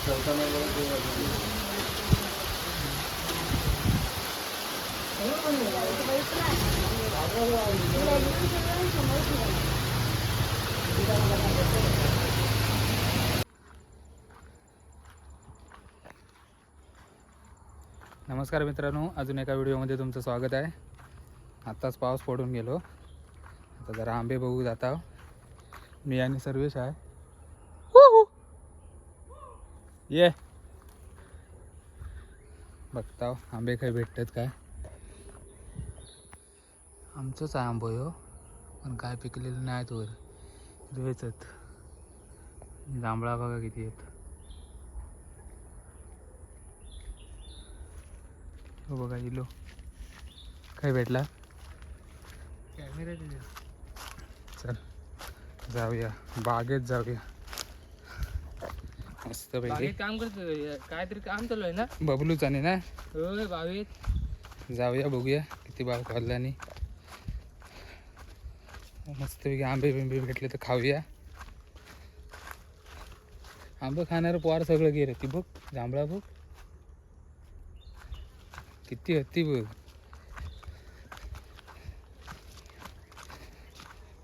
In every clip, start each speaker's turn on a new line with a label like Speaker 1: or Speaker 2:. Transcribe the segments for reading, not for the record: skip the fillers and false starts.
Speaker 1: नमस्कार मित्रांनो, अजून एका व्हिडिओमध्ये तुमचं स्वागत आहे. आत्ताच पाऊस पडून गेलो. आता जरा आंबे बघू जाता. मी आणि सर्वेश आहे. ये बघता आंबे काही भेटतात काय. आमचंच आहे आंबो हो, पण काय पिकलेलं नाहीत वर हिरवेच. जांभळा बघा किती आहेत. हो बघा इलो काय भेटला. चल जाऊया बागेत जाऊया. मस्त पैकी
Speaker 2: काम करतो, काहीतरी काम चालू आहे ना
Speaker 1: बबलूच आणि ना.
Speaker 2: होय बावीत
Speaker 1: जाऊया बघूया किती बाग खाल्ल्याने. मस्तपैकी आंबे बिंबे भेटले तर खाऊया. आंबे खाणार पोर सगळं गेलं. ती बघ जांभळा बघ किती हत्ती बघ.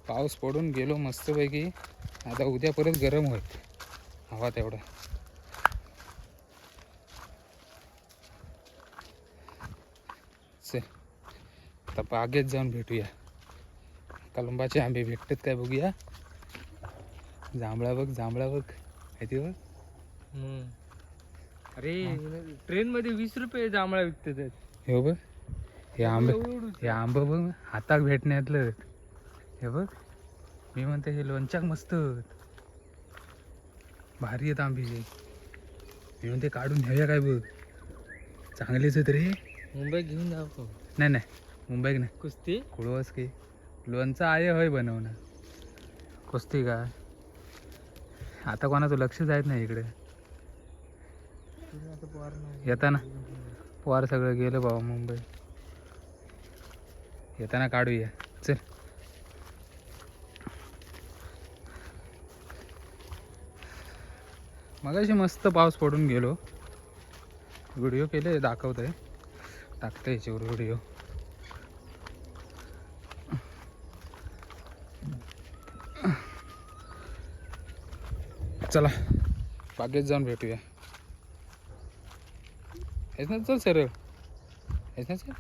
Speaker 1: पाऊस पडून गेलो मस्तपैकी. आता उद्या परत गरम होईल हवा तेवढा. चल आता बागेत जाऊन भेटूया. कलंबाचे आंबे भेटतात काय बघूया. जांभळा बघ जांभळा बघ माहिती बघ.
Speaker 2: अरे ट्रेन मध्ये 20 रुपये जांभळा विकतात.
Speaker 1: हे बघ हे आंबे बघ हातात भेटण्यातलं. हे बघ मी म्हणते हे लोणच्याक मस्त भारी आहेत आंबे. मी म्हणते काढून घ्याव्या काय बघ. चांगलेच आहेत रे.
Speaker 2: मुंबईत घेऊन जाऊ.
Speaker 1: नाही मुंबईत नाही.
Speaker 2: कुस्ती
Speaker 1: कुळवस की लोणचं आहे होय बनवणं. कुस्ती काय आता कोणाचं लक्ष जायत नाही इकडे. येताना पोर सगळं गेलं बाबा मुंबई. येताना काढूया चल. मगाशी मस्त पाऊस पडून गेलो. व्हिडिओ केले दाखवत आहे टाकते याच्यावर व्हिडिओ. चला बागेत जाऊन भेटूया. हेच ना चल सरळ हेच ना चल.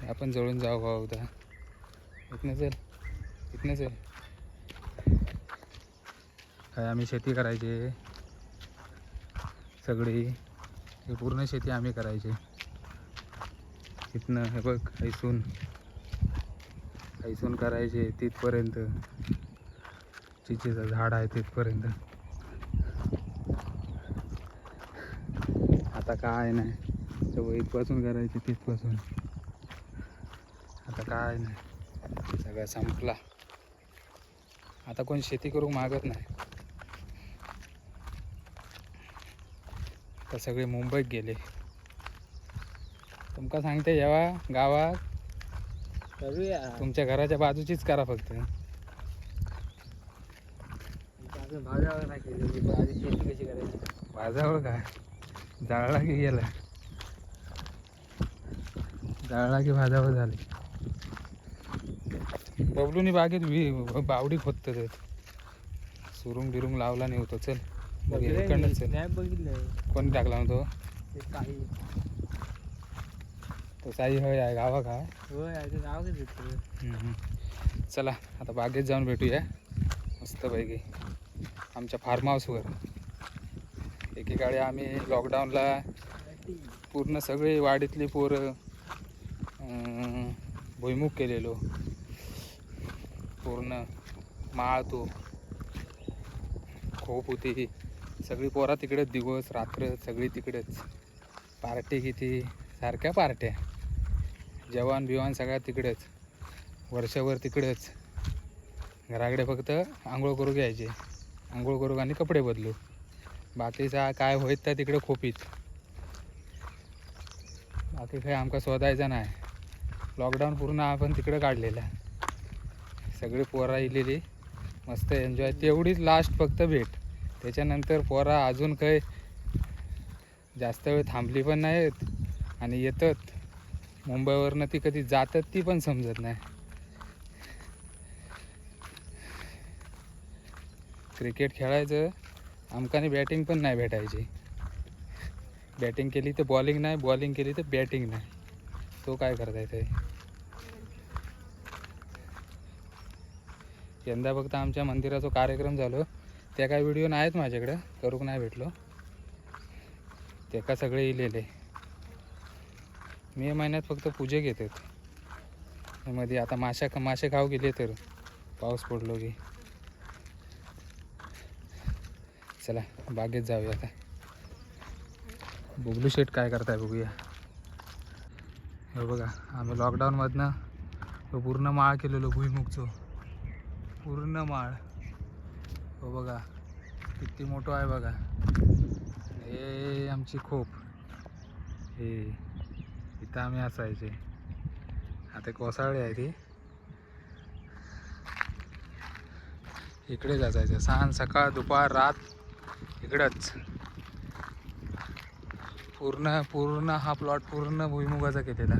Speaker 1: आपण जवळून जाऊ भाऊ उद्या. इथनं चल इथनं चल. काय आम्ही शेती करायची सगळी. ही पूर्ण शेती आम्ही करायची. इथनं हे बघ हैसून करायचे तिथपर्यंत. चिचेचं झाड आहे तिथपर्यंत. आता काय नाही सगळं इथपासून करायचे तिथपासून. आता काय नाही सगळं संपला. आता कोणी शेती करू मागत नाही. तर सगळे मुंबईत गेले. तुमका सांगते जेव्हा गावात तुमच्या घराच्या बाजूचीच करा फक्त.
Speaker 2: भाजावळ नाही केली. आधी शेती कशी करायची.
Speaker 1: भाजावळ काय जाळला की गेला. जाळला की भाजावळ झाली. बबलूनी बागेत बावडी खोदत सुरुंग बिरुंग लावला नाही होतो. चल इकडनं चल.
Speaker 2: नाही बघितलं
Speaker 1: कोणी टाकला नव्हतो
Speaker 2: काही.
Speaker 1: तो साई होय आहे गावा काय.
Speaker 2: होय नाव घेत.
Speaker 1: चला आता बागेत जाऊन भेटूया मस्तपैकी आमच्या फार्म हाऊसवर. एकेकाळी आम्ही लॉकडाऊनला पूर्ण सगळी वाडीतली पोरं भुईमुग केलेलो. पूर्ण माळ तो खूप होती. सगळी पोरा तिकडेच दिवस रात्र सगळी तिकडेच. पार्टी किती सारख्या पार्ट्या जेवण बिवण सगळ्या तिकडेच. वर्षभर तिकडेच. घराकडे फक्त आंघोळ करू घ्यायचे. आंघोळ करू आणि कपडे बदलू. बाकीचा काय होईत त्या तिकडे खोपीत. बाकी काही आमका शोधायचं नाही. लॉकडाऊन पूर्ण आपण तिकडे काढलेला. सगळी पोरा इलेली मस्त एन्जॉय. तेवढीच लास्ट फक्त भेट त्याच्यानंतर पोरा अजून काही जास्त वेळ थांबली पण नाहीत आणि येतात मुंबईवरनं. ती कधी जातात ती पण समजत नाही. क्रिकेट खेळायचं आमकाने बॅटिंग पण नाही भेटायची. बॅटिंग केली तर बॉलिंग नाही, बॉलिंग केली तर बॅटिंग नाही. तो काय करता येते. यंदा फक्त आमच्या मंदिराचा कार्यक्रम झालो, त्या काय व्हिडिओ नाहीत माझ्याकडे, करूक नाही भेटलो. ते का सगळे इलेले मे महिन्यात फक्त पूजे घेतात. मध्ये आता मासे खाऊ गेले तर पाऊस पडलो की. चला बागेत जाऊया आता. बुगलू शेट काय करताय बघूया. हे बघा आम्ही लॉकडाऊनमधनं पूर्ण माळ केलेलो भुईमुगचं, पूर्ण माळ. हो बघा किती मोठं आहे बघा. हे आमची खोप, हे इथं आम्ही असायचे. आता कोसाळी आहे ती, इकडेच असायचं. सांज सकाळ दुपार रात इकडंच. पूर्ण हा प्लॉट पूर्ण भुईमुगाचा केलेला.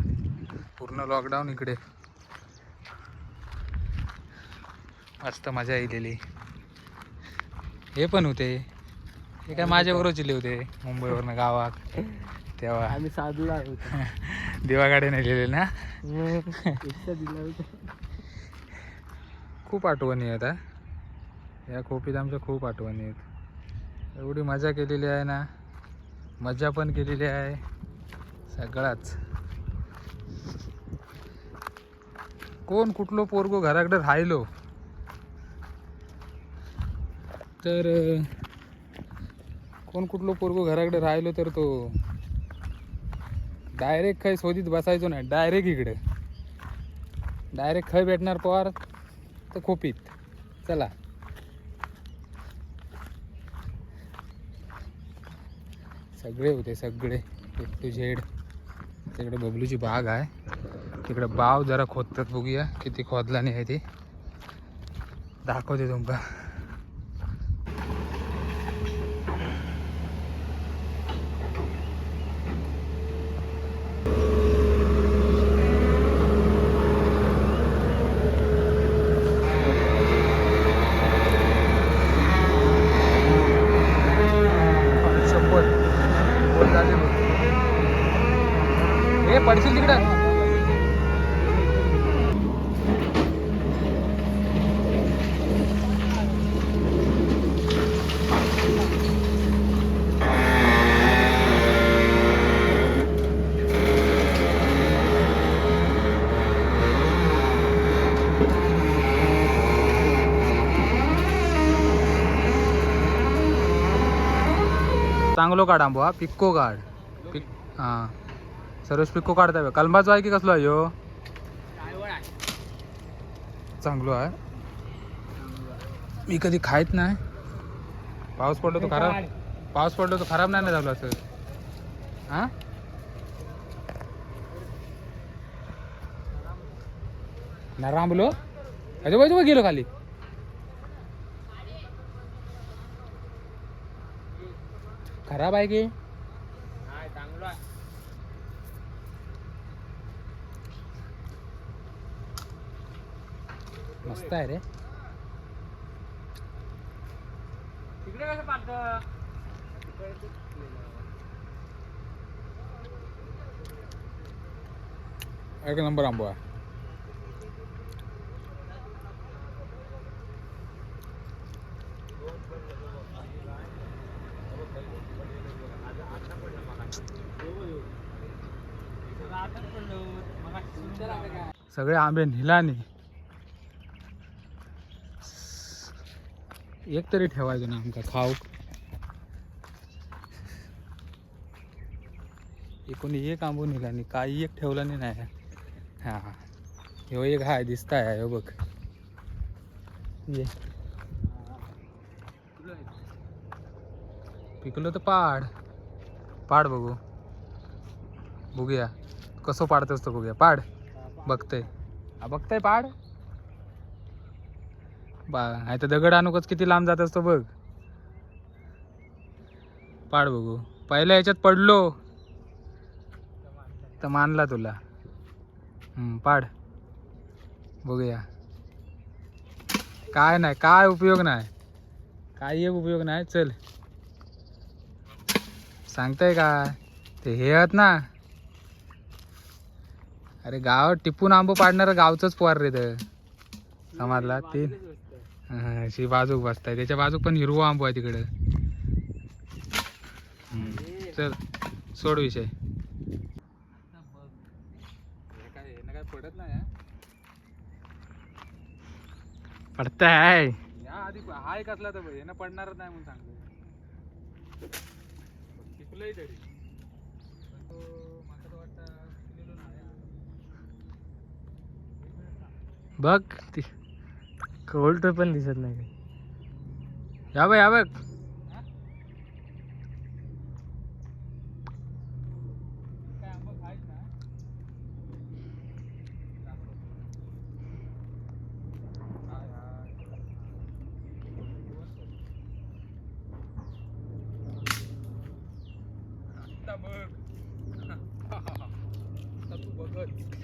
Speaker 1: पूर्ण लॉकडाऊन इकडे. मस्त मजा येलेली. हे पण होते, हे काय माझ्याबरोबर चिले होते मुंबईवरनं गावात. तेव्हा
Speaker 2: आम्ही साधला होता.
Speaker 1: दिवागाडे नेलेले ना.
Speaker 2: रिक्षा दिला होता.
Speaker 1: खूप आठवणी आहेत. या खोपीत आमच्या खूप आठवणी आहेत. एवढी मजा केलेली आहे ना, मजा पण केलेली आहे सगळाच. कोण कुठलो पोरगो घराकडे राहिलो तर तो डायरेक्ट खय शोधित बसायचो नाही. डायरेक्ट इकडे डायरेक्ट खय भेटणार पवार तर खोपीत. चला सगळे होते, सगळे A to Z. तिकडे बबलूची बाग आहे. तिकडे बाव जरा खोदतात, बघूया किती खोदला नाही आहे ती. दाखवते तुमका. हे पडशील तिकडं. चांगलो काढ आंबो. हा पिक्को काढ. हां सर्वच पिक्को काढताय. कलमाचं आहे की कसलो आहे ह्यो? चांगलो आहे. मी कधी खायत नाही. पाऊस पडलो तर खराब नाही ना झालं असं. हां नारांबलो अजय बाजू गेलो खाली. खराब आहे की मस्त आहे रे.
Speaker 2: तिकडे कसं पाडतं.
Speaker 1: एक नंबर आंबो आहे. सगळे आंबे निलाने. एक तरी ठेवायचं ना आमका खाऊ. कोणी एक आंबो निला नाही, काही एक ठेवला नाही. हा ह्यो एक हाय दिसताय. ह्यो बघ ये पिकलो तर पाड बघूया कसं पाडतोस तो. बघूया पाड. बघतय पाड. नाही तर दगड आणूकच किती लांब जात असतो बघ. पाड बघू. पहिल्या याच्यात पडलो तर मानला तुला. पाड बघूया. काय नाही, काय उपयोग नाही, काही एक उपयोग नाही. चल सांगताय काय ते हे आहेत ना. अरे गावात टिपून आंबो पाडणार गावचंच पोर रे तर समाजला ते. अशी बाजूक बसताय, त्याच्या बाजूक पण हिरवा आंबो आहे तिकडे. चल सोड विषय. काय पडत नाही पडताय या आधी हाय कसला तर भाई ना पडणारच नाही म्हणून सांगतो. टिकलंय तरी
Speaker 2: बघ ती कोल्ड पण दिसत नाही काही.
Speaker 1: या बघ या बघ.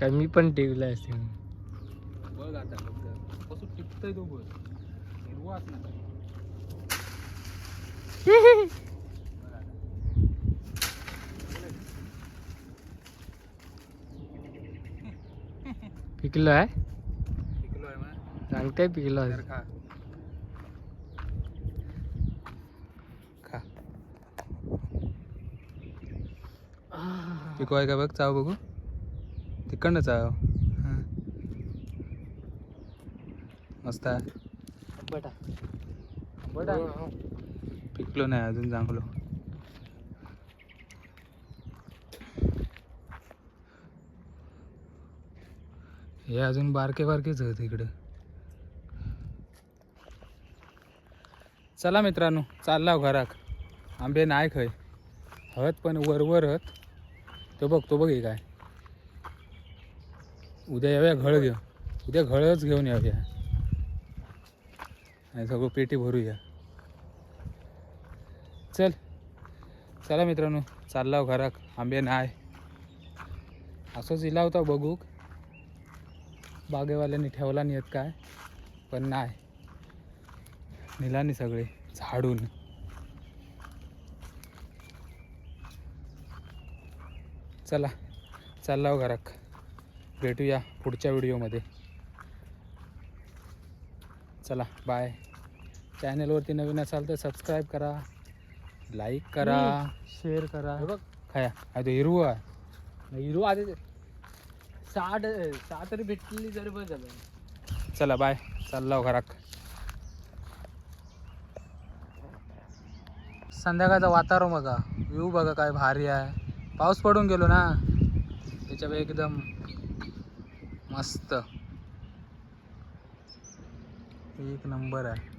Speaker 2: काय मी पण टिकलं असते.
Speaker 1: बघ आता फक्त कसं टिकतंय तो बघ. हिरवा असणार
Speaker 2: पिकलो आहे.
Speaker 1: टिकलो आहे मग
Speaker 2: सांगताय पिकलो आहे.
Speaker 1: तर खा खा. पिकवाय का बघ. चाव बघू तिकडनं चाव. मस्त आहे.
Speaker 2: बटा
Speaker 1: बटा पिकलो नाही अजून चांगलो. हे अजून बारके बारकेच आहेत इकडे. चला मित्रांनो चालला घराक. आंबे नाही खाय हत पण वरवर हत. तो बघ हे काय. उद्या येऊया घळ घेऊ. उद्या घळच घेऊन येऊया आणि सगळं पेटी भरूया. चला मित्रांनो चालला घराक. आंबे नाही असंच इला होता बघूक. बागेवाल्यांनी ठेवला नाही येत काय पण नाही निलानी सगळे झाडून. चला चालला घराक. भेटूया पुढच्या व्हिडिओमध्ये. चला बाय. चॅनलवरती नवीन असाल तर सबस्क्राईब करा, लाईक करा,
Speaker 2: शेअर करा.
Speaker 1: हे बघ खाया तो हिरवा
Speaker 2: हिरो आधी 6 तरी भेटली तरी बस झालं.
Speaker 1: चला बाय. चालला घराक. संध्याकाळचं वातावरण बघा, व्ह्यू बघा काय भारी आहे. पाऊस पडून गेलो ना त्याच्यामुळे एकदम मस्त एक नंबर आहे.